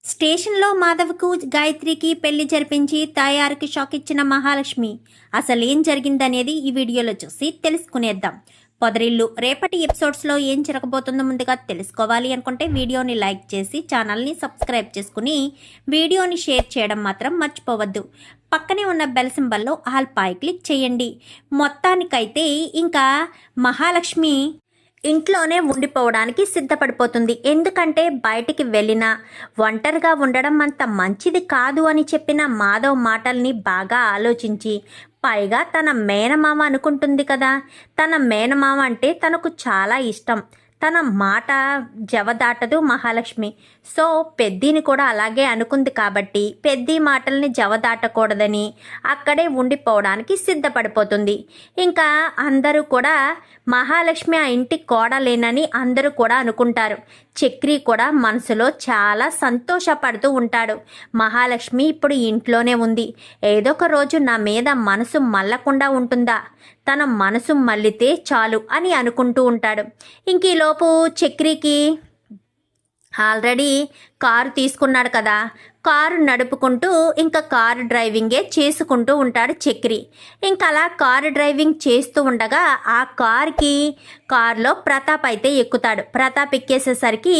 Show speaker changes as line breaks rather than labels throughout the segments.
స్టేషన్లో మాధవ్కు గాయత్రికి పెళ్లి జరిపించి తాయారుకి షాక్ ఇచ్చిన మహాలక్ష్మి అసలేం జరిగిందనేది ఈ వీడియోలో చూసి తెలుసుకునేద్దాం. పొదరిల్లు రేపటి ఎపిసోడ్స్లో ఏం జరగబోతుందో ముందుగా తెలుసుకోవాలి అనుకుంటే వీడియోని లైక్ చేసి ఛానల్ని సబ్స్క్రైబ్ చేసుకుని వీడియోని షేర్ చేయడం మాత్రం మర్చిపోవద్దు. పక్కనే ఉన్న బెల్ సింబల్లో ఆల్ పై క్లిక్ చేయండి. మొత్తానికైతే ఇంకా మహాలక్ష్మి ఇంట్లోనే ఉండిపోవడానికి సిద్ధపడిపోతుంది. ఎందుకంటే బయటికి వెళ్ళినా ఒంటరిగా ఉండడం అంత మంచిది కాదు అని చెప్పిన మాధవ్ మాటల్ని బాగా ఆలోచించి, పైగా తన మేనమామ అనుకుంటుంది కదా, తన మేనమామ అంటే తనకు చాలా ఇష్టం. తన మాట జవదాటదు మహాలక్ష్మి. సో పెద్దిని కూడా అలాగే అనుకుంది కాబట్టి పెద్ది మాటల్ని జవదాటకూడదని అక్కడే ఉండిపోవడానికి సిద్ధపడిపోతుంది. ఇంకా అందరూ కూడా మహాలక్ష్మి ఆ ఇంటి కోడలేనని అందరూ కూడా అనుకుంటారు. చక్రి కూడా మనసులో చాలా సంతోషపడుతూ ఉంటాడు. మహాలక్ష్మి ఇప్పుడు ఇంట్లోనే ఉంది, ఏదో ఒక రోజు నా మీద మనసు మల్లకుండా ఉంటుందా, తన మనసు మల్లితే చాలు అని అనుకుంటూ ఉంటాడు. ఇంక ఈలోపు చక్రికి ఆల్రెడీ కారు తీసుకున్నాడు కదా, కారు నడుపుకుంటూ ఇంకా కారు డ్రైవింగే చేసుకుంటూ ఉంటాడు చక్రి. ఇంకా అలా కారు డ్రైవింగ్ చేస్తూ ఉండగా ఆ కారులో ప్రతాప్ అయితే ఎక్కుతాడు. ప్రతాప్ ఎక్కేసేసరికి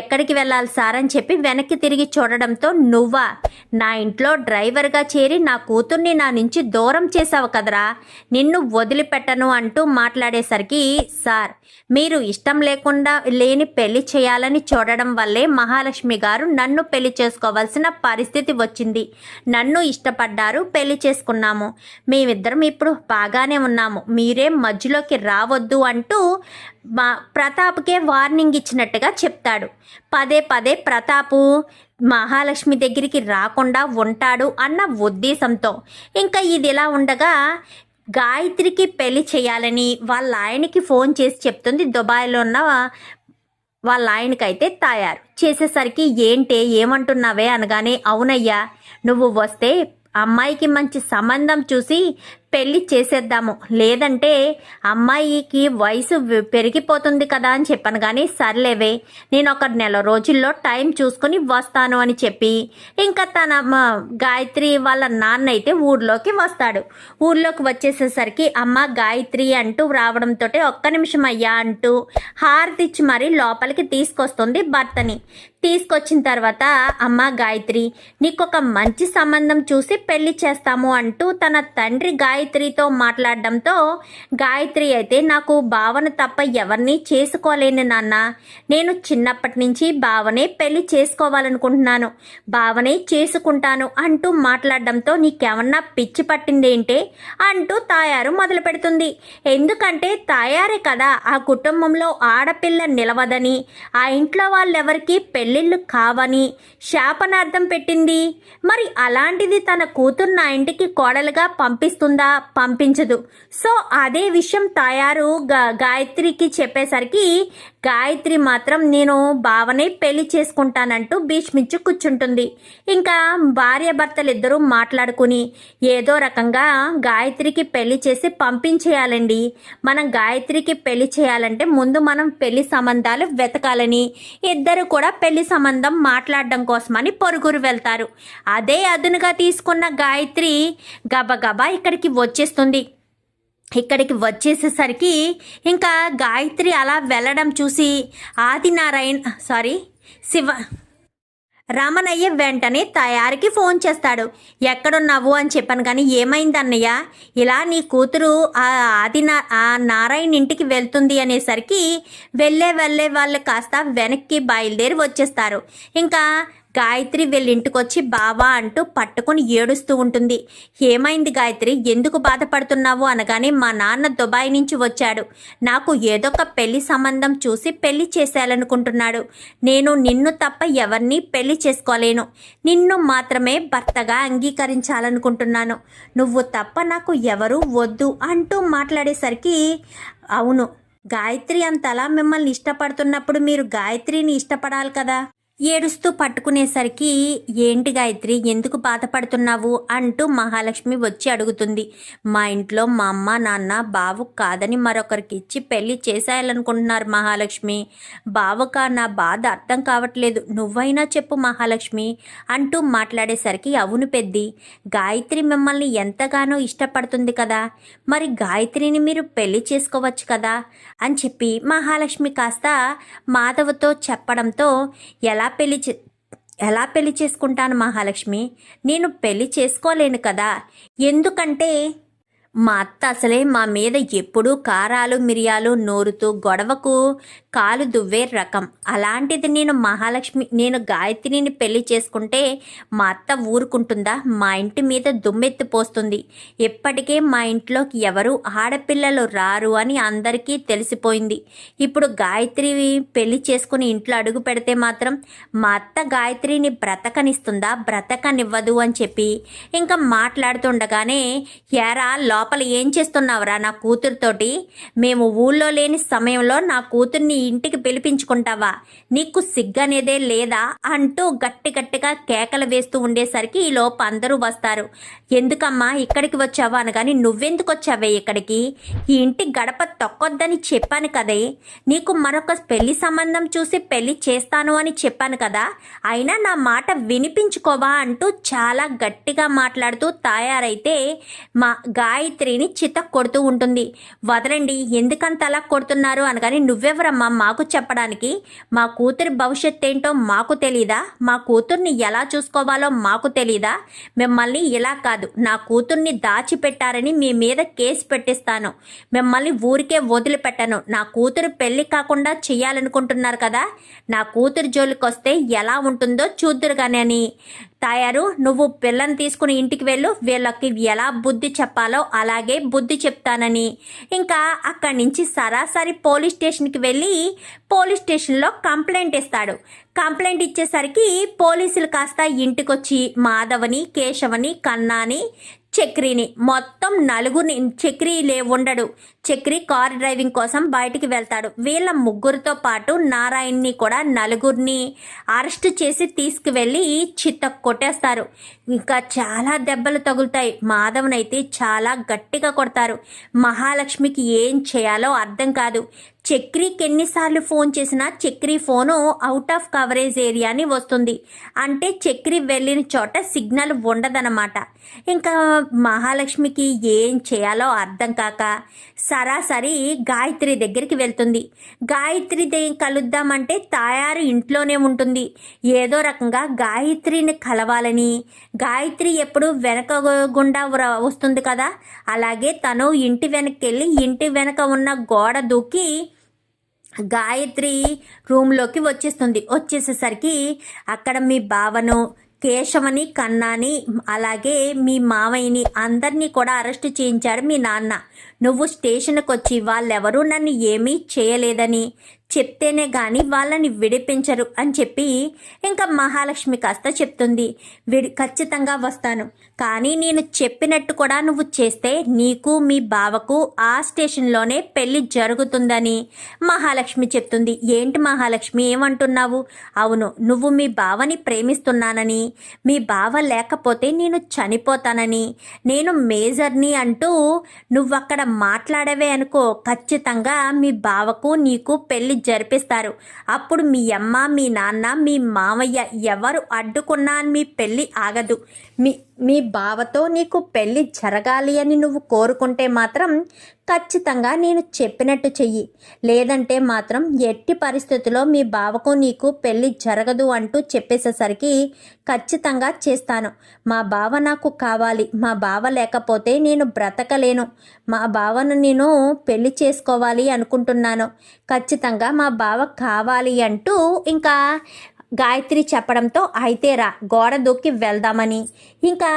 ఎక్కడికి వెళ్ళాలి సార్ అని చెప్పి వెనక్కి తిరిగి చూడడంతో, నువ్వా నా ఇంట్లో డ్రైవర్గా చేరి నా కూతుర్ని నా నుంచి దూరం చేసావు కదరా, నిన్ను వదిలిపెట్టను అంటూ మాట్లాడేసరికి, సార్ మీరు ఇష్టం లేని పెళ్లి చేయాలని చూడడం వల్లే మహాలక్ష్మి గారు నన్ను పెళ్లి చేసుకోవాల్సిన పరిస్థితి వచ్చింది. నన్ను ఇష్టపడ్డారు, పెళ్లి చేసుకున్నాము, మేమిద్దరం ఇప్పుడు బాగానే ఉన్నాము, మీరేం మధ్యలోకి రావద్దు అంటూ ప్రతాప్కే వార్నింగ్ ఇచ్చినట్టుగా చెప్తాడు. పదే పదే ప్రతాపు మహాలక్ష్మి దగ్గరికి రాకుండా ఉంటాడు అన్న ఉద్దేశంతో ఇంకా ఇది ఇలా ఉండగా గాయత్రికి పెళ్లి చేయాలని వాళ్ళ ఆయనకి ఫోన్ చేసి చెప్తుంది. దుబాయ్లో ఉన్న వాళ్ళ ఆయనకైతే తయారు చేసేసరికి, ఏమంటున్నావే అనగానే, అవునయ్యా నువ్వు వస్తే అమ్మాయికి మంచి సంబంధం చూసి పెళ్లి చేసేద్దాము, లేదంటే అమ్మాయికి వయసు పెరిగిపోతుంది కదా అని చెప్పాను. కానీ సర్లేవే నేను ఒక నెల రోజుల్లో టైం చూసుకుని వస్తాను అని చెప్పి ఇంకా తన గాయత్రి వాళ్ళ నాన్న అయితే ఊర్లోకి వస్తాడు. ఊర్లోకి వచ్చేసేసరికి అమ్మ గాయత్రి అంటూ రావడంతో, ఒక్క నిమిషం అయ్యా అంటూ హారతిచ్చి మరీ లోపలికి తీసుకొస్తుంది భర్తని. తీసుకొచ్చిన తర్వాత, అమ్మ గాయత్రి నీకొక మంచి సంబంధం చూసి పెళ్లి చేస్తాము అంటూ తన తండ్రి గాయత్రితో మాట్లాడడంతో, గాయత్రి అయితే నాకు భావన తప్ప ఎవరిని చేసుకోలేను నాన్న, నేను చిన్నప్పటి నుంచి భావనే పెళ్లి చేసుకోవాలనుకుంటున్నాను, భావనే చేసుకుంటాను అంటూ మాట్లాడడంతో, నీకేమన్నా పిచ్చి పట్టిందేంటే అంటూ తాయారు మొదలు పెడుతుంది. ఎందుకంటే తాయారే కదా ఆ కుటుంబంలో ఆడపిల్ల నిలవదని, ఆ ఇంట్లో వాళ్ళెవరికి పెళ్ళిళ్ళు కావని శాపనార్థం పెట్టింది. మరి అలాంటిది తన కూతురు నా ఇంటికి కోడలుగా పంపిస్తుందా? పంపించదు. సో అదే విషయం తాయారు గాయత్రికి చెప్పేసరికి గాయత్రి మాత్రం నేను భావనే పెళ్లి చేసుకుంటానంటూ భీష్మించి కూర్చుంటుంది. ఇంకా భార్యాభర్తలు ఇద్దరూ మాట్లాడుకుని ఏదో రకంగా గాయత్రికి పెళ్లి చేసి పంపించేయాలండి, మనం గాయత్రికి పెళ్లి చేయాలంటే ముందు మనం పెళ్లి సంబంధాలు వెతకాలని ఇద్దరు కూడా పెళ్లి సంబంధం మాట్లాడడం కోసమని పొరుగురు వెళ్తారు. అదే అదునుగా తీసుకున్న గాయత్రి గబగబా ఇక్కడికి వచ్చేస్తుంది. ఇక్కడికి వచ్చేసేసరికి ఇంకా గాయత్రి అలా వెళ్ళడం చూసి రామనయ్య వెంటనే తయారికి ఫోన్ చేస్తాడు. ఎక్కడున్నావు అని చెప్పాను కానీ, ఏమైంది అన్నయ్య, ఇలా నీ కూతురు ఆ నారాయణ ఇంటికి వెళ్తుంది అనేసరికి వెళ్ళే వాళ్ళు కాస్త వెనక్కి బయలుదేరి వచ్చేస్తారు. ఇంకా గాయత్రి వీళ్ళ ఇంటికి వచ్చి బావా అంటూ పట్టుకుని ఏడుస్తూ ఉంటుంది. ఏమైంది గాయత్రి, ఎందుకు బాధపడుతున్నావు అనగానే, మా నాన్న దుబాయ్ నుంచి వచ్చాడు, నాకు ఏదో ఒక పెళ్లి సంబంధం చూసి పెళ్లి చేసేయాలనుకుంటున్నాడు, నేను నిన్ను తప్ప ఎవరిని పెళ్లి చేసుకోలేను, నిన్ను మాత్రమే భర్తగా అంగీకరించాలనుకుంటున్నాను, నువ్వు తప్ప నాకు ఎవరూ వద్దు అంటూ మాట్లాడేసరికి, అవును గాయత్రి అంతలా మిమ్మల్ని ఇష్టపడుతున్నప్పుడు మీరు గాయత్రిని ఇష్టపడాలి కదా, ఏడుస్తూ పట్టుకునేసరికి ఏంటి గాయత్రి ఎందుకు బాధపడుతున్నావు అంటూ మహాలక్ష్మి వచ్చి అడుగుతుంది. మా ఇంట్లో మా అమ్మ నాన్న బావు కాదని మరొకరికి ఇచ్చి పెళ్లి చేసేయాలనుకుంటున్నారు మహాలక్ష్మి. బావుకా నా బాధ అర్థం కావట్లేదు, నువ్వైనా చెప్పు మహాలక్ష్మి అంటూ మాట్లాడేసరికి అవును పెద్ది, గాయత్రి మిమ్మల్ని ఎంతగానో ఇష్టపడుతుంది కదా, మరి గాయత్రిని మీరు పెళ్లి చేసుకోవచ్చు కదా అని చెప్పి మహాలక్ష్మి కాస్త మాధవతో చెప్పడంతో ఎలా పెళ్లి చేసుకుంటాను మహాలక్ష్మి, నేను పెళ్లి చేసుకోలేను కదా, ఎందుకంటే మా అత్త అసలే మా మీద ఎప్పుడూ కారాలు మిరియాలు నోరుతూ గొడవకు కాలు దువ్వే రకం. అలాంటిది నేను గాయత్రిని పెళ్లి చేసుకుంటే మా అత్త ఊరుకుంటుందా? మా ఇంటి మీద దుమ్మెత్తి పోస్తుంది. ఎప్పటికే మా ఇంట్లోకి ఎవరు ఆడపిల్లలు రారు అని అందరికీ తెలిసిపోయింది. ఇప్పుడు గాయత్రి పెళ్లి చేసుకుని ఇంట్లో అడుగు పెడితే మాత్రం మా అత్త గాయత్రిని బ్రతకనిస్తుందా? బ్రతకనివ్వదు అని చెప్పి ఇంకా మాట్లాడుతుండగానే యారా లోపల ఏం చేస్తున్నావురా నా కూతురుతోటి, మేము ఊళ్ళో లేని సమయంలో నా కూతుర్ని ఇంటికి పిలిపించుకుంటావా, నీకు సిగ్గనేదే లేదా అంటూ గట్టిగా కేకలు వేస్తూ ఉండేసరికి ఈ లోపు అందరూ వస్తారు. ఎందుకమ్మా ఇక్కడికి వచ్చావా అనగాని నువ్వెందుకు వచ్చావే ఇక్కడికి, ఈ ఇంటి గడప తొక్కొద్దని చెప్పాను కదే, నీకు మరొక పెళ్లి సంబంధం చూసి పెళ్లి చేస్తాను అని చెప్పాను కదా, అయినా నా మాట వినిపించుకోవా అంటూ చాలా గట్టిగా మాట్లాడుతూ తయారైతే మా గాయత్రిని చిత్త కొడుతూ ఉంటుంది. వదలండి, ఎందుకంత అలా కొడుతున్నారు అనగాని నువ్వెవరమ్మా మాకు చెప్పడానికి, మా కూతురి భవిష్యత్ ఏంటో మాకు తెలీదా, మా కూతుర్ని ఎలా చూసుకోవాలో మాకు తెలీదా, మిమ్మల్ని ఇలా కాదు నా కూతుర్ని దాచిపెట్టారని మీ మీద కేసు పెట్టిస్తాను, మిమ్మల్ని ఊరికే వదిలిపెట్టను, నా కూతురు పెళ్లి కాకుండా చెయ్యాలనుకుంటున్నారు కదా, నా కూతురు జోలికి వస్తే ఎలా ఉంటుందో చూద్దురుగానే అని తయారు, నువ్వు పిల్లని తీసుకుని ఇంటికి వెళ్ళు, వీళ్ళకి ఎలా బుద్ధి చెప్పాలో అలాగే బుద్ధి చెప్తానని ఇంకా అక్కడి నుంచి సరాసరి పోలీస్ స్టేషన్కి వెళ్ళి పోలీస్ స్టేషన్లో కంప్లైంట్ ఇస్తాడు. కంప్లైంట్ ఇచ్చేసరికి పోలీసులు కాస్త ఇంటికొచ్చి మాధవని, కేశవని, కన్నాని, చక్రిని మొత్తం నలుగురిని, చక్రి ఉండడు, చక్రి కార్ డ్రైవింగ్ కోసం బయటికి వెళ్తాడు. వీళ్ళ ముగ్గురితో పాటు నారాయణ్ని కూడా నలుగురిని అరెస్ట్ చేసి తీసుకువెళ్ళి చిత్త కొట్టేస్తారు. ఇంకా చాలా దెబ్బలు తగులుతాయి. మాధవనైతే చాలా గట్టిగా కొడతారు. మహాలక్ష్మికి ఏం చేయాలో అర్థం కాదు. చక్రికి ఎన్నిసార్లు ఫోన్ చేసినా Chakri phone out of coverage area అని వస్తుంది. అంటే చక్రి వెళ్ళిన చోట సిగ్నల్ ఉండదన్నమాట. ఇంకా మహాలక్ష్మికి ఏం చేయాలో అర్థం కాక సరాసరి గాయత్రి దగ్గరికి వెళ్తుంది. గాయత్రి కలుద్దామంటే తయారు ఇంట్లోనే ఉంటుంది. ఏదో రకంగా గాయత్రిని కలవాలని, గాయత్రి ఎప్పుడు వెనక గుండా వస్తుంది కదా, అలాగే తను ఇంటి వెనక్కి వెళ్ళి ఇంటి వెనక ఉన్న గోడ దూకి గాయత్రి రూమ్లోకి వచ్చేసేసరికి అక్కడ మీ బావను, కేశవని, కన్నాని, అలాగే మీ మావయ్యని అందరినీ కూడా అరెస్ట్ చేయించాడు మీ నాన్న. నువ్వు స్టేషన్కి వచ్చి వాళ్ళెవరూ నన్ను ఏమీ చేయలేదని చెప్తేనే గాని వాళ్ళని విడిపించరు అని చెప్పి ఇంకా మహాలక్ష్మి కాస్త చెప్తుంది. ఖచ్చితంగా వస్తాను, కానీ నేను చెప్పినట్టు కూడా నువ్వు చేస్తే నీకు మీ బావకు ఆ స్టేషన్లోనే పెళ్లి జరుగుతుందని మహాలక్ష్మి చెప్తుంది. ఏంటి మహాలక్ష్మి ఏమంటున్నావు? అవును, నువ్వు మీ బావని ప్రేమిస్తున్నానని, మీ బావ లేకపోతే నేను చనిపోతానని, నేను మేజర్ని అంటూ నువ్వు అక్కడ మాట్లాడవే అనుకో, ఖచ్చితంగా మీ బావకు నీకు పెళ్లి జరిపిస్తారు. అప్పుడు మీ అమ్మ, మీ నాన్న, మీ మామయ్య ఎవరు అడ్డుకున్నా మీ పెళ్లి ఆగదు. మీ బావతో నీకు పెళ్లి జరగాలి అని నువ్వు కోరుకుంటే మాత్రం ఖచ్చితంగా నేను చెప్పినట్టు చెయ్యి, లేదంటే మాత్రం ఎట్టి పరిస్థితుల్లో మీ బావకు నీకు పెళ్లి జరగదు అంటూ చెప్పేసేసరికి ఖచ్చితంగా చేస్తాను. మా బావ నాకు కావాలి, మా బావ లేకపోతే నేను బ్రతకలేను, మా బావను నేను పెళ్లి చేసుకోవాలి అనుకుంటున్నాను, ఖచ్చితంగా మా బావ కావాలి అంటూ ఇంకా గాయత్రి చెప్పడంతో అయితే రా గోడ దూకి వెళ్దామని ఇంకా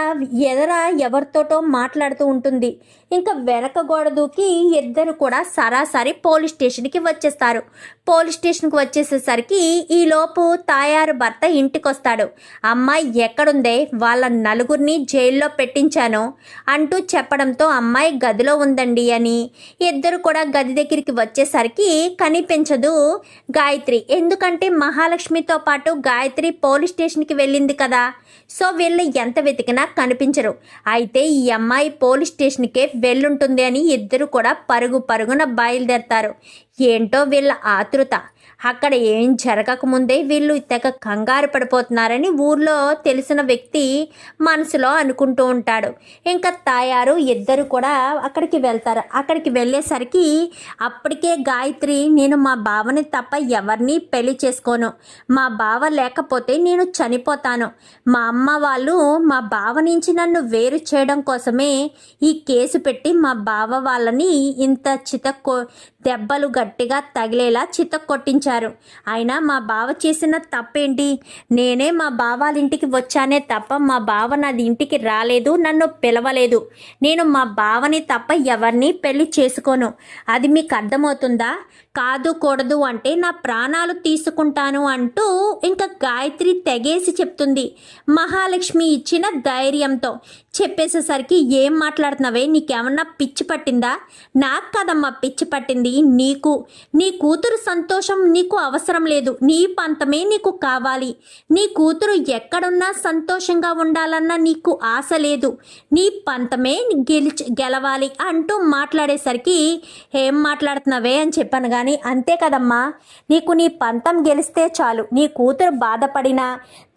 ఎవరితోటో మాట్లాడుతూ ఉంటుంది. ఇంకా వెనక గోడ దూకి ఇద్దరు కూడా సరాసరి పోలీస్ స్టేషన్కి వచ్చేస్తారు. పోలీస్ స్టేషన్కి వచ్చేసేసరికి ఈలోపు తాయారు భర్త ఇంటికి వస్తాడు. అమ్మాయి ఎక్కడుందే, వాళ్ళ నలుగురిని జైల్లో పెట్టించాను అంటూ చెప్పడంతో అమ్మాయి గదిలో ఉందండి అని ఇద్దరు కూడా గది దగ్గరికి వచ్చేసరికి కనిపించదు గాయత్రి. ఎందుకంటే మహాలక్ష్మితో పాటు పాటు గాయత్రి పోలీస్ స్టేషన్కి వెళ్ళింది కదా. సో వీళ్ళు ఎంత వెతికినా కనిపించరు. అయితే ఈ అమ్మాయి పోలీస్ స్టేషన్కే వెళ్ళుంటుంది అని ఇద్దరు కూడా పరుగున బయలుదేరతారు. ఏంటో వీళ్ళ ఆతృత. అక్కడ ఏం జరగకముందే వీళ్ళు తెగ కంగారు పడిపోతున్నారని ఊర్లో తెలిసిన వ్యక్తి మనసులో అనుకుంటూ ఉంటాడు. ఇంకా తాయారు ఇద్దరు కూడా అక్కడికి వెళ్తారు. అక్కడికి వెళ్ళేసరికి అప్పటికే గాయత్రి, నేను మా బావని తప్ప ఎవరిని పెళ్లి చేసుకోను, మా బావ లేకపోతే నేను చనిపోతాను, మా అమ్మ వాళ్ళు మా బావ నుంచి నన్ను వేరు చేయడం కోసమే ఈ కేసు పెట్టి మా బావ వాళ్ళని ఇంత దెబ్బలు గట్టిగా తగిలేలా కొట్టించారు. అయినా మా బావ చేసిన తప్పేంటి? నేనే మా బావ వాళ్ళ ఇంటికి వచ్చానే తప్ప మా బావ నాది ఇంటికి రాలేదు, నన్ను పిలవలేదు. నేను మా బావని తప్ప ఎవరిని పెళ్లి చేసుకోను. అది మీకు అర్థమవుతుందా? కాదు కూడదు అంటే నా ప్రాణాలు తీసుకుంటాను అంటూ ఇంకా గాయత్రి తెగేసి చెప్తుంది. మహాలక్ష్మి ఇచ్చిన ధైర్యంతో చెప్పేసేసరికి, ఏం మాట్లాడుతున్నావే, నీకేమన్నా పిచ్చి పట్టిందా? నాకు కదమ్మా పిచ్చి పట్టింది, నీకు. నీ కూతురు సంతోషం నీకు అవసరం లేదు, నీ పంతమే నీకు కావాలి. నీ కూతురు ఎక్కడున్నా సంతోషంగా ఉండాలన్న నీకు ఆశ లేదు, నీ పంతమే గెలవాలి అంటూ మాట్లాడేసరికి, ఏం మాట్లాడుతున్నావే అని చెప్పాను కానీ, అంతే కదమ్మా, నీకు నీ పంతం గెలిస్తే చాలు, నీ కూతురు బాధపడినా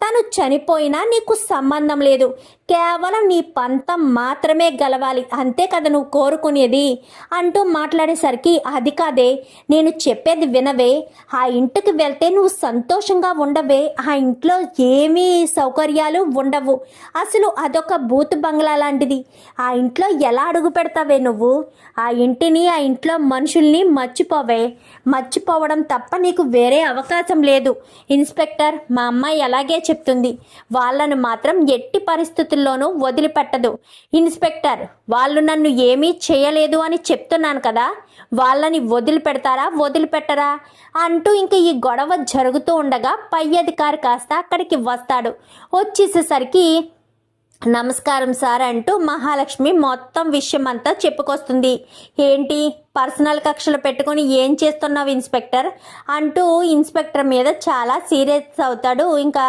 తను చనిపోయినా నీకు సంబంధం లేదు, కేవలం నీ పంతం మాత్రమే గెలవాలి, అంతే కదా నువ్వు కోరుకునేది అంటూ మాట్లాడేసరికి, అది కాదే, నేను చెప్పేది వినవే, ఆ ఇంటికి వెళ్తే నువ్వు సంతోషంగా ఉండవే, ఆ ఇంట్లో ఏమీ సౌకర్యాలు ఉండవు, అసలు అదొక బూతు బంగ్లా లాంటిది, ఆ ఇంట్లో ఎలా అడుగు పెడతావే నువ్వు? ఆ ఇంటిని, ఆ ఇంట్లో మనుషుల్ని మర్చిపోవడం తప్ప నీకు వేరే అవకాశం లేదు. ఇన్స్పెక్టర్, మా అమ్మాయి అలాగే చెప్తుంది, వాళ్ళను మాత్రం ఎట్టి పరిస్థితుల్లోనూ వదిలిపెట్టదు. ఇన్స్పెక్టర్, వాళ్ళు నన్ను ఏమీ చేయలేదు అని చెప్తున్నాను కదా, వాళ్ళని వదిలిపెట్టరా అంటూ ఇంకా ఈ గొడవ జరుగుతూ ఉండగా పై అధికారి కాస్త అక్కడికి వస్తాడు. వచ్చేసేసరికి, నమస్కారం సార్ అంటూ మహాలక్ష్మి మొత్తం విషయం అంతా చెప్పుకొస్తుంది. ఏంటి పర్సనల్ కక్షలు పెట్టుకొని ఏం చేస్తున్నావు ఇన్స్పెక్టర్ అంటూ ఇన్స్పెక్టర్ మీద చాలా సీరియస్ అవుతాడు ఇంకా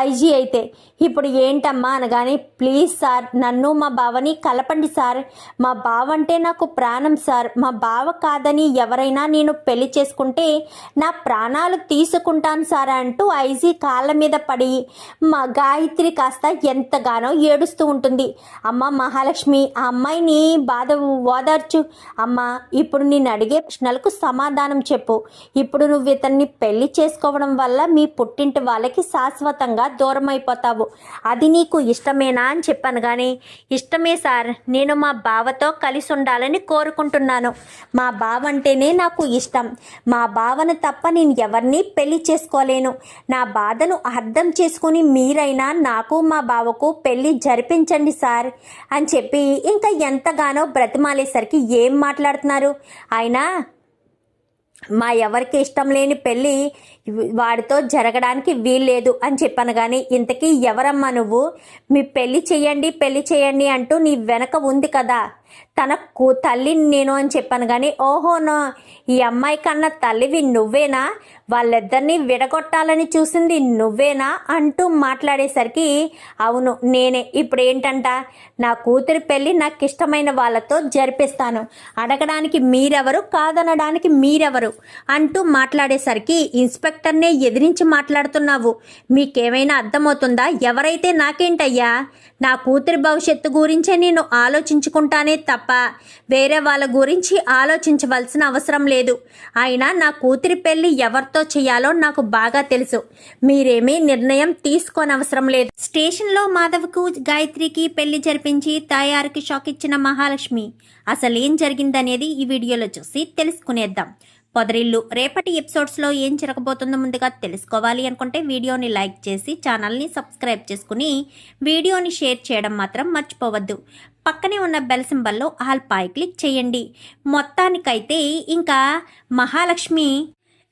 ఐజీ. అయితే ఇప్పుడు ఏంటమ్మా అనగానే, ప్లీజ్ సార్, నన్ను మా బావని కలపండి సార్, మా బావ అంటే నాకు ప్రాణం సార్, మా బావ కాదని ఎవరైనా నేను పెళ్లి చేసుకుంటే నా ప్రాణాలు తీసుకుంటాను సార్ అంటూ ఐజీ కాళ్ళ మీద పడి మా గాయత్రి కాస్త ఎంతగానో ఏడుస్తూ ఉంటుంది. అమ్మ మహాలక్ష్మి, ఆ అమ్మాయిని ఓదార్చు అమ్మా, ఇప్పుడు నేను అడిగే ప్రశ్నలకు సమాధానం చెప్పు. ఇప్పుడు నువ్వు ఇతన్ని పెళ్లి చేసుకోవడం వల్ల మీ పుట్టింటి వాళ్ళకి శాశ్వతంగా దూరం అయిపోతావు, అది నీకు ఇష్టమేనా అని చెప్పాను కానీ, ఇష్టమే సార్, నేను మా బావతో కలిసి ఉండాలని కోరుకుంటున్నాను, మా బావ అంటేనే నాకు ఇష్టం, మా బావను తప్ప నేను ఎవరిని పెళ్లి చేసుకోలేను, నా బాధను అర్థం చేసుకుని మీరైనా నాకు మా బావకు పెళ్లి జరిపించండి సార్ అని చెప్పి ఇంకా ఎంతగానో బ్రతిమాలేసరికి, ఏం మాట్లాడుతున్నారు అయినా, మా ఎవరికి ఇష్టం లేని పెళ్ళి వాడితో జరగడానికి వీల్లేదు అని చెప్పాను కానీ, ఇంతకీ ఎవరమ్మా నువ్వు? మీ పెళ్ళి చెయ్యండి అంటూ నీ వెనక ఉంది కదా తన తల్లిని నేను అని చెప్పాను కానీ, ఓహోనో, ఈ అమ్మాయి కన్నా తల్లివి నువ్వేనా, వాళ్ళిద్దరినీ విడగొట్టాలని చూసింది నువ్వేనా అంటూ మాట్లాడేసరికి, అవును నేనే, ఇప్పుడు ఏంటంట, నా కూతురి పెళ్ళి నాకు ఇష్టమైన వాళ్ళతో జరిపిస్తాను, అడగడానికి మీరెవరు, కాదనడానికి మీరెవరు అంటూ మాట్లాడేసరికి, ఇన్స్పెక్టర్నే ఎదిరించి మాట్లాడుతున్నావు, మీకేమైనా అర్థమవుతుందా? ఎవరైతే నాకేంటయ్యా, నా కూతురి భవిష్యత్తు గురించే నేను ఆలోచించుకుంటానే తప్ప వేరే వాళ్ళ గురించి ఆలోచించవలసిన అవసరం లేదు. అయినా నా కూతురి పెళ్లి ఎవరితో చేయాలో నాకు బాగా తెలుసు, మీరేమీ నిర్ణయం తీసుకోనవసరం లేదు. స్టేషన్లో మాధవ్కు గాయత్రికి పెళ్లి జరిపించి తాయారుకి షాక్ ఇచ్చిన మహాలక్ష్మి అసలేం జరిగిందనేది ఈ వీడియోలో చూసి తెలుసుకునేద్దాం. పొదరిల్లు రేపటి ఎపిసోడ్స్లో ఏం జరగబోతుందో ముందుగా తెలుసుకోవాలి అనుకుంటే వీడియోని లైక్ చేసి ఛానల్ని సబ్స్క్రైబ్ చేసుకుని వీడియోని షేర్ చేయడం మాత్రం మర్చిపోవద్దు. పక్కనే ఉన్న బెల్ సింబల్లో ఆల్ పై క్లిక్ చేయండి. మొత్తానికైతే ఇంకా మహాలక్ష్మి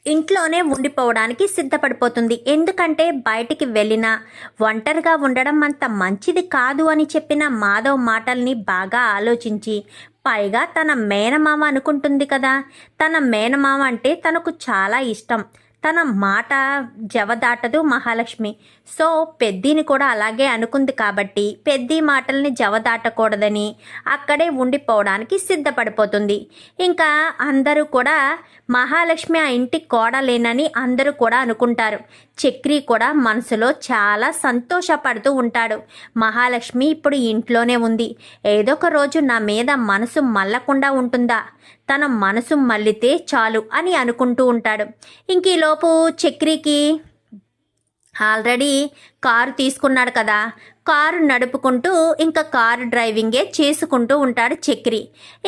ఇంట్లోనే ఉండిపోవడానికి సిద్ధపడిపోతుంది. ఎందుకంటే బయటికి వెళ్ళినా ఒంటరిగా ఉండడం అంత మంచిది కాదు అని చెప్పిన మాధవ్ మాటల్ని బాగా ఆలోచించి, పైగా తన మేనమామ అనుకుంటుంది కదా, తన మేనమామ అంటే తనకు చాలా ఇష్టం, తన మాట జవదాటదు మహాలక్ష్మి. సో పెద్దిని కూడా అలాగే అనుకుంది కాబట్టి పెద్ది మాటల్ని జవదాటకూడదని అక్కడే ఉండిపోవడానికి సిద్ధపడిపోతుంది. ఇంకా అందరూ కూడా మహాలక్ష్మి ఆ ఇంటి కోడలేనని అందరూ కూడా అనుకుంటారు. చక్రి కూడా మనసులో చాలా సంతోషపడుతూ ఉంటాడు. మహాలక్ష్మి ఇప్పుడు ఇంట్లోనే ఉంది, ఏదో ఒక రోజు నా మీద మనసు మల్లకుండా ఉంటుందా, తన మనసు మల్లితే చాలు అని అనుకుంటూ ఉంటాడు. ఇంక ఈలోపు చక్రికి ఆల్రెడీ కారు తీసుకున్నాడు కదా, కారు నడుపుకుంటూ ఇంకా కారు డ్రైవింగే చేసుకుంటూ ఉంటాడు చక్రి.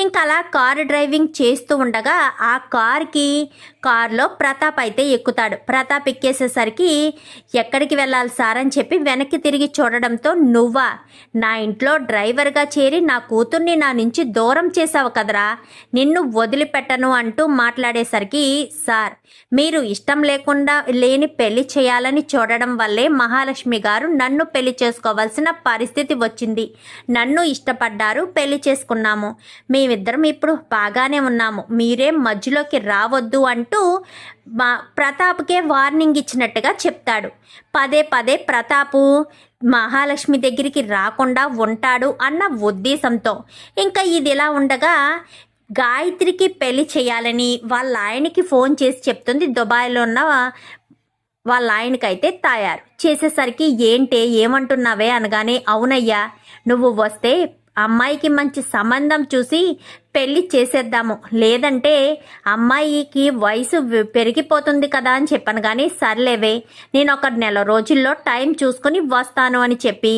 ఇంకా అలా కారు డ్రైవింగ్ చేస్తూ ఉండగా ఆ కారులో ప్రతాప్ అయితే ఎక్కుతాడు. ప్రతాప్ ఎక్కేసేసరికి ఎక్కడికి వెళ్ళాలి సార్ అని చెప్పి వెనక్కి తిరిగి చూడడంతో, నువ్వా నా ఇంట్లో డ్రైవర్గా చేరి నా కూతుర్ని నా నుంచి దూరం చేసావు కదరా, నిన్ను వదిలిపెట్టను అంటూ మాట్లాడేసరికి, సార్ మీరు ఇష్టం లేకుండా లేని పెళ్లి చేయాలని చూడడం వల్లే మహాలక్ష్మి గారు నన్ను పెళ్లి చేసుకోవాల్సిన పరిస్థితి వచ్చింది. నన్ను ఇష్టపడ్డారు, పెళ్లి చేసుకున్నాము, మేమిద్దరం ఇప్పుడు బాగానే ఉన్నాము, మీరేం మధ్యలోకి రావద్దు అంటూ ప్రతాప్కే వార్నింగ్ ఇచ్చినట్టుగా చెప్తాడు. పదే పదే ప్రతాపు మహాలక్ష్మి దగ్గరికి రాకుండా ఉంటాడు అన్న ఉద్దేశంతో. ఇంకా ఇది ఇలా ఉండగా గాయత్రికి పెళ్లి చేయాలని వాళ్ళ ఆయనకి ఫోన్ చేసి చెప్తుంది. దుబాయ్లో ఉన్న వాళ్ళ ఆయనకైతే తయారు చేసేసరికి, ఏమంటున్నావే అనగానే, అవునయ్యా నువ్వు వస్తే అమ్మాయికి మంచి సంబంధం చూసి పెళ్లి చేసేద్దాము, లేదంటే అమ్మాయికి వయసు పెరిగిపోతుంది కదా అని చెప్పాను. కానీ సర్లేవే నేను ఒక నెల రోజుల్లో టైం చూసుకుని వస్తాను అని చెప్పి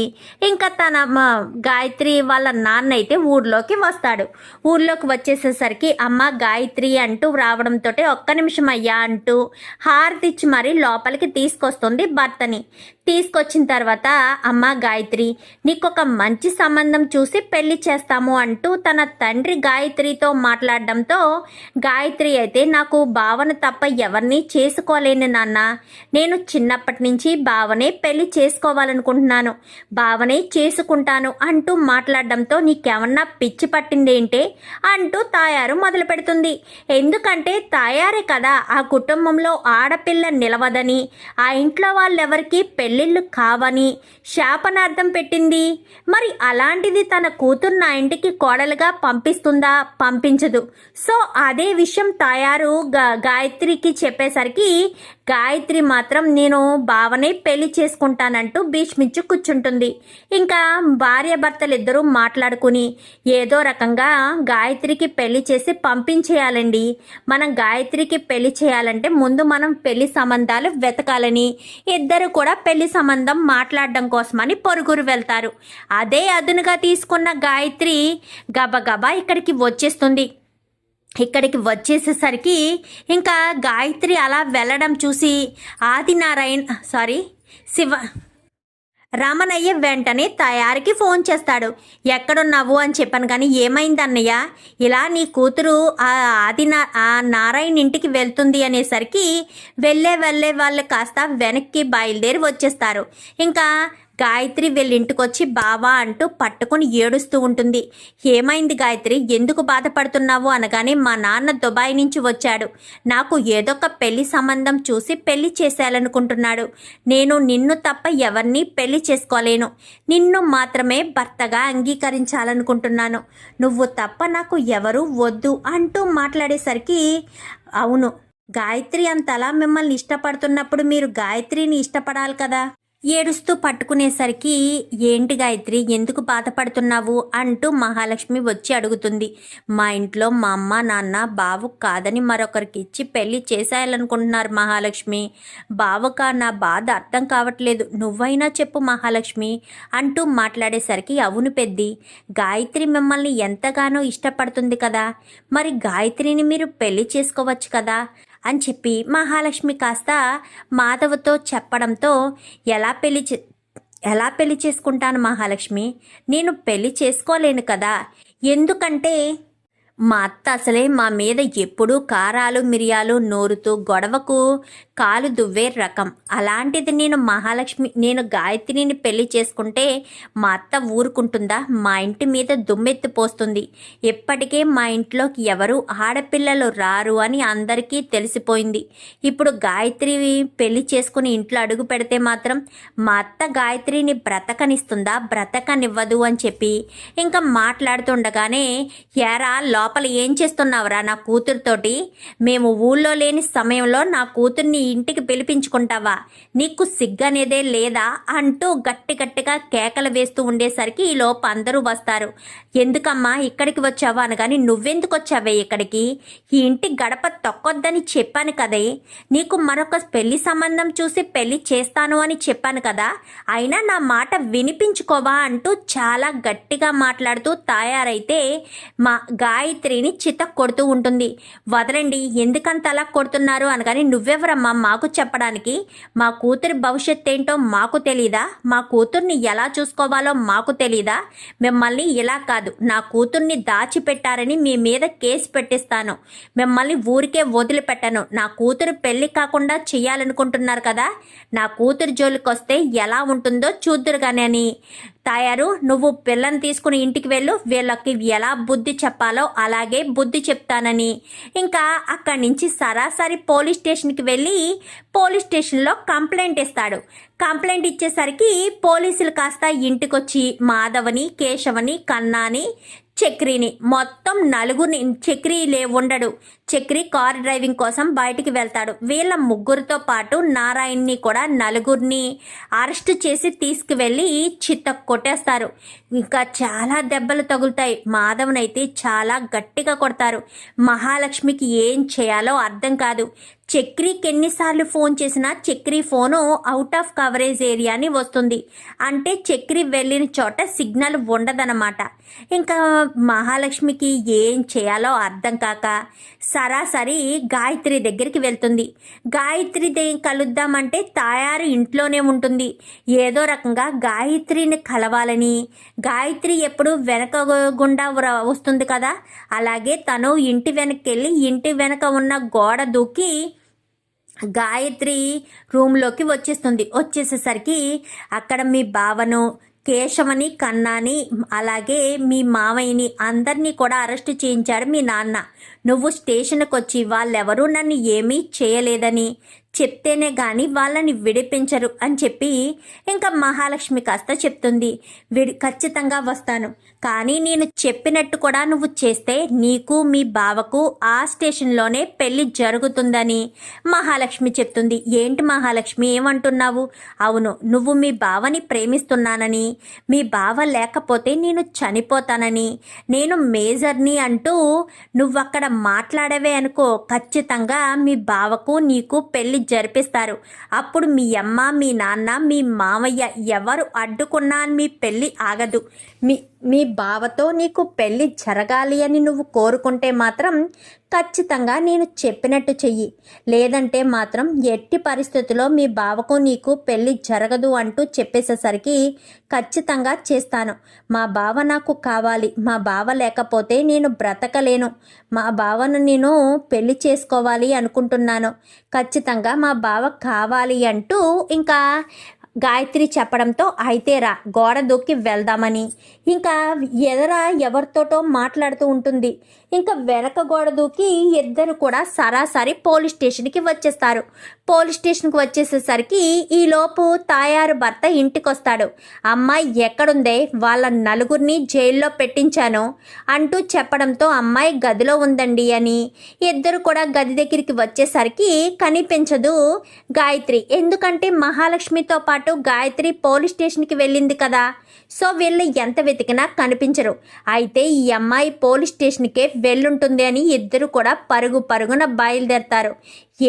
ఇంకా తన గాయత్రి వాళ్ళ నాన్న అయితే ఊర్లోకి వస్తాడు. ఊర్లోకి వచ్చేసేసరికి అమ్మ గాయత్రి అంటూ రావడంతో, ఒక్క నిమిషం అయ్యా అంటూ హారతి ఇచ్చి మరీ లోపలికి తీసుకొస్తుంది భర్తని. తీసుకొచ్చిన తర్వాత, అమ్మ గాయత్రి నీకు ఒక మంచి సంబంధం చూసి పెళ్లి చేస్తాము అంటూ తన తండ్రి గాయత్రితో మాట్లాడడంతో, గాయత్రి అయితే నాకు భావన తప్ప ఎవరిని చేసుకోలేను నాన్న, నేను చిన్నప్పటి నుంచి భావనే పెళ్లి చేసుకోవాలనుకుంటున్నాను, భావనే చేసుకుంటాను అంటూ మాట్లాడడంతో, నీకేమన్నా పిచ్చి పట్టిందేంటే అంటూ తాయారు మొదలు పెడుతుంది. ఎందుకంటే తాయారే కదా ఆ కుటుంబంలో ఆడపిల్ల నిలవదని, ఆ ఇంట్లో వాళ్ళెవరికి పెళ్ళిళ్ళు కావని శాపనార్థం పెట్టింది. మరి అలాంటిది తన కూతురు నా ఇంటికి కోడలుగా పంపిస్తుందా? పంపించదు. సో అదే విషయం తాయారు గాయత్రికి చెప్పేసరికి, గాయత్రి మాత్రం నేను భావనే పెళ్లి చేసుకుంటానంటూ భీష్మించి కూర్చుంటుంది. ఇంకా భార్యాభర్తలు ఇద్దరూ మాట్లాడుకుని ఏదో రకంగా గాయత్రికి పెళ్లి చేసి పంపించేయాలండి, మనం గాయత్రికి పెళ్లి చేయాలంటే ముందు మనం పెళ్లి సంబంధాలు వెతకాలని ఇద్దరు కూడా పెళ్లి సంబంధం మాట్లాడడం కోసమని పొరుగురు వెళ్తారు. అదే అదునుగా తీసుకున్న గాయత్రి గబగబా ఇక్కడికి వచ్చేస్తుంది. ఇక్కడికి వచ్చేసేసరికి ఇంకా గాయత్రి అలా వెళ్ళడం చూసి రామనయ్య వెంటనే తయారీకి ఫోన్ చేస్తాడు. ఎక్కడున్నావు అని చెప్పాను కానీ, ఏమైంది అన్నయ్య, ఇలా నీ కూతురు ఆ నారాయణ ఇంటికి వెళ్తుంది అనేసరికి వెళ్ళే వాళ్ళు కాస్త వెనక్కి బయలుదేరి వచ్చేస్తారు. ఇంకా గాయత్రి వీళ్ళ ఇంటికొచ్చి బావా అంటూ పట్టుకుని ఏడుస్తూ ఉంటుంది. ఏమైంది గాయత్రి, ఎందుకు బాధపడుతున్నావు అనగానే, మా నాన్న దుబాయ్ నుంచి వచ్చాడు, నాకు ఏదొక పెళ్లి సంబంధం చూసి పెళ్లి చేసేయాలనుకుంటున్నాడు, నేను నిన్ను తప్ప ఎవరిని పెళ్లి చేసుకోలేను, నిన్ను మాత్రమే భర్తగా అంగీకరించాలనుకుంటున్నాను, నువ్వు తప్ప నాకు ఎవరు వద్దు అంటూ మాట్లాడేసరికి, అవును గాయత్రి అంతలా మిమ్మల్ని ఇష్టపడుతున్నప్పుడు మీరు గాయత్రిని ఇష్టపడాలి కదా. ఏడుస్తూ పట్టుకునేసరికి, ఏంటి గాయత్రి ఎందుకు బాధపడుతున్నావు అంటూ మహాలక్ష్మి వచ్చి అడుగుతుంది. మా ఇంట్లో మా అమ్మ నాన్న బావు కాదని మరొకరికి ఇచ్చి పెళ్లి చేసేయాలనుకుంటున్నారు మహాలక్ష్మి, బావుకా నా బాధ అర్థం కావట్లేదు, నువ్వైనా చెప్పు మహాలక్ష్మి అంటూ మాట్లాడేసరికి, అవును పెద్ది, గాయత్రి మిమ్మల్ని ఎంతగానో ఇష్టపడుతుంది కదా, మరి గాయత్రిని మీరు పెళ్లి చేసుకోవచ్చు కదా అని చెప్పి మహాలక్ష్మి కాస్త మాధవతో చెప్పడంతో, ఎలా పెళ్లి చేసుకుంటాను మహాలక్ష్మి, నేను పెళ్లి చేసుకోలేను కదా, ఎందుకంటే మా అత్త అసలే మా మీద ఎప్పుడూ కారాలు మిరియాలు నూరుతూ గొడవకు కాలు దువ్వే రకం. అలాంటిది నేను గాయత్రిని పెళ్లి చేసుకుంటే మా అత్త ఊరుకుంటుందా? మా ఇంటి మీద దుమ్మెత్తి పోస్తుంది. ఎప్పటికే మా ఇంట్లోకి ఎవరు ఆడపిల్లలు రారు అని అందరికీ తెలిసిపోయింది. ఇప్పుడు గాయత్రి పెళ్లి చేసుకుని ఇంట్లో అడుగు పెడితే మాత్రం మా అత్త గాయత్రిని బ్రతకనిస్తుందా? బ్రతకనివ్వదు అని చెప్పి ఇంకా మాట్లాడుతుండగానే, యారా లోపల ఏం చేస్తున్నావురా నా కూతురుతోటి? మేము ఊళ్ళో లేని సమయంలో నా కూతుర్ని ఇంటికి పిలిపించుకుంటావా? నీకు సిగ్గనేదే లేదా అంటూ గట్టిగా కేకలు వేస్తూ ఉండేసరికి ఈ లోపు అందరూ వస్తారు. ఎందుకమ్మా ఇక్కడికి వచ్చావా అనగాని, నువ్వెందుకు వచ్చావే ఇక్కడికి? ఈ ఇంటి గడప తొక్కొద్దని చెప్పాను కదే. నీకు మరొక పెళ్లి సంబంధం చూసి పెళ్లి చేస్తాను అని చెప్పాను కదా, అయినా నా మాట వినిపించుకోవా అంటూ చాలా గట్టిగా మాట్లాడుతూ తయారైతే మా గాయత్రిని చిత్త కొడుతూ ఉంటుంది. వదలండి, ఎందుకంత అలా కొడుతున్నారు అనగాని, నువ్వెవరమ్మా మాకు చెప్పడానికి? మా కూతురి భవిష్యత్ ఏంటో మాకు తెలీదా? మా కూతుర్ని ఎలా చూసుకోవాలో మాకు తెలీదా? మిమ్మల్ని ఇలా కాదు, నా కూతుర్ని దాచిపెట్టారని మీ మీద కేసు పెట్టిస్తాను. మిమ్మల్ని ఊరికే వదిలిపెట్టను. నా కూతురు పెళ్లి కాకుండా చెయ్యాలనుకుంటున్నారు కదా, నా కూతురు జోలికి వస్తే ఎలా ఉంటుందో చూద్దురుగానే అని. తాయారు, నువ్వు పిల్లని తీసుకుని ఇంటికి వెళ్ళు, వీళ్ళకి ఎలా బుద్ధి చెప్పాలో అలాగే బుద్ధి చెప్తానని ఇంకా అక్కడి నుంచి సరాసరి పోలీస్ స్టేషన్కి వెళ్ళి పోలీస్ స్టేషన్లో కంప్లైంట్ ఇస్తాడు. కంప్లైంట్ ఇచ్చేసరికి పోలీసులు కాస్త ఇంటికొచ్చి మాధవని, కేశవని, కన్నాని, చక్రిని మొత్తం నలుగురిని, చక్రి ఉండడు. చక్రి కార్ డ్రైవింగ్ కోసం బయటికి వెళ్తాడు. వీళ్ళ ముగ్గురితో పాటు నారాయణ్ని కూడా నలుగురిని అరెస్ట్ చేసి తీసుకువెళ్ళి చిత్త కొట్టేస్తారు. ఇంకా చాలా దెబ్బలు తగులుతాయి. మాధవనైతే చాలా గట్టిగా కొడతారు. మహాలక్ష్మికి ఏం చేయాలో అర్థం కాదు. చక్రికి ఎన్నిసార్లు ఫోన్ చేసినా Chakri phone out of coverage area అని వస్తుంది. అంటే చక్రి వెళ్ళిన చోట సిగ్నల్ ఉండదన్నమాట. ఇంకా మహాలక్ష్మికి ఏం చేయాలో అర్థం కాక సరాసరి గాయత్రి దగ్గరికి వెళ్తుంది. గాయత్రి కలుద్దామంటే తాయారు ఇంట్లోనే ఉంటుంది. ఏదో రకంగా గాయత్రిని కలవాలని, గాయత్రి ఎప్పుడు వెనక గుండా వస్తుంది కదా, అలాగే తను ఇంటి వెనక్కి వెళ్ళి ఇంటి వెనక ఉన్న గోడ దూకి గాయత్రి రూమ్లోకి వచ్చేసేసరికి అక్కడ మీ బావను, కేశవని, కన్నాని, అలాగే మీ మావయ్యని అందరినీ కూడా అరెస్ట్ చేయించాడు మీ నాన్న. నువ్వు స్టేషన్కి వచ్చి వాళ్ళెవరూ నన్ను ఏమీ చేయలేదని చెప్తేనే గాని వాళ్ళని విడిపించరు అని చెప్పి ఇంకా మహాలక్ష్మి కాస్త చెప్తుంది. ఖచ్చితంగా వస్తాను, కానీ నేను చెప్పినట్టు కూడా నువ్వు చేస్తే నీకు మీ బావకు ఆ స్టేషన్లోనే పెళ్లి జరుగుతుందని మహాలక్ష్మి చెప్తుంది. ఏంటి మహాలక్ష్మి ఏమంటున్నావు? అవును, నువ్వు మీ బావని ప్రేమిస్తున్నానని, మీ బావ లేకపోతే నేను చనిపోతానని, నేను మేజర్ని అంటూ నువ్వు అక్కడ మాట్లాడవే అనుకో, ఖచ్చితంగా మీ బావకు నీకు పెళ్లి జరిపిస్తారు. అప్పుడు మీ అమ్మ, మీ నాన్న, మీ మామయ్య ఎవరు అడ్డుకున్నా మీ పెళ్లి ఆగదు. మీ బావతో నీకు పెళ్లి జరగాలి అని నువ్వు కోరుకుంటే మాత్రం ఖచ్చితంగా నేను చెప్పినట్టు చెయ్యి. లేదంటే మాత్రం ఎట్టి పరిస్థితుల్లో మీ బావకు నీకు పెళ్లి జరగదు అంటూ చెప్పేసేసరికి ఖచ్చితంగా చేస్తాను. మా బావ నాకు కావాలి. మా బావ లేకపోతే నేను బ్రతకలేను. మా బావను నేను పెళ్లి చేసుకోవాలి అనుకుంటున్నాను. ఖచ్చితంగా మా బావ కావాలి అంటూ ఇంకా గాయత్రి చెప్పడంతో అయితే రా, గోడ దూకి వెళ్దామని ఇంకా ఎవరితోటో మాట్లాడుతూ ఉంటుంది. ఇంకా వెనక గోడ దూకి ఇద్దరు కూడా సరాసరి పోలీస్ స్టేషన్కి వచ్చేస్తారు. పోలీస్ స్టేషన్కి వచ్చేసేసరికి ఈలోపు తాయారు భర్త ఇంటికి వస్తాడు. అమ్మాయి ఎక్కడుందే? వాళ్ళ నలుగురిని జైల్లో పెట్టించాను అంటూ చెప్పడంతో అమ్మాయి గదిలో ఉందండి అని. ఇద్దరు కూడా గది దగ్గరికి వచ్చేసరికి కనిపించదు గాయత్రి. ఎందుకంటే మహాలక్ష్మితో పాటు గాయత్రి పోలీస్ స్టేషన్కి వెళ్ళింది కదా, సో వీళ్ళు ఎంత వెతికినా కనిపించరు. అయితే ఈ అమ్మాయి పోలీస్ స్టేషన్కే వెళ్ళుంటుంది అని ఇద్దరు కూడా పరుగున బయలుదేరతారు.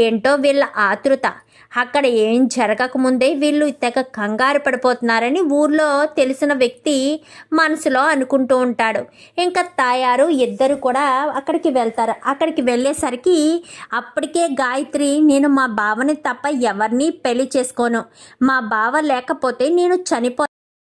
ఏంటో వీళ్ళ ఆతృత. అక్కడ ఏం జరగకముందే వీళ్ళు తెగ కంగారు పడిపోతున్నారని ఊర్లో తెలిసిన వ్యక్తి మనసులో అనుకుంటూ ఉంటాడు. ఇంకా తాయారు ఇద్దరు కూడా అక్కడికి వెళ్తారు. అక్కడికి వెళ్ళేసరికి అప్పటికే గాయత్రి, నేను మా బావని తప్ప ఎవరిని పెళ్లి చేసుకోను, మా బావ లేకపోతే నేను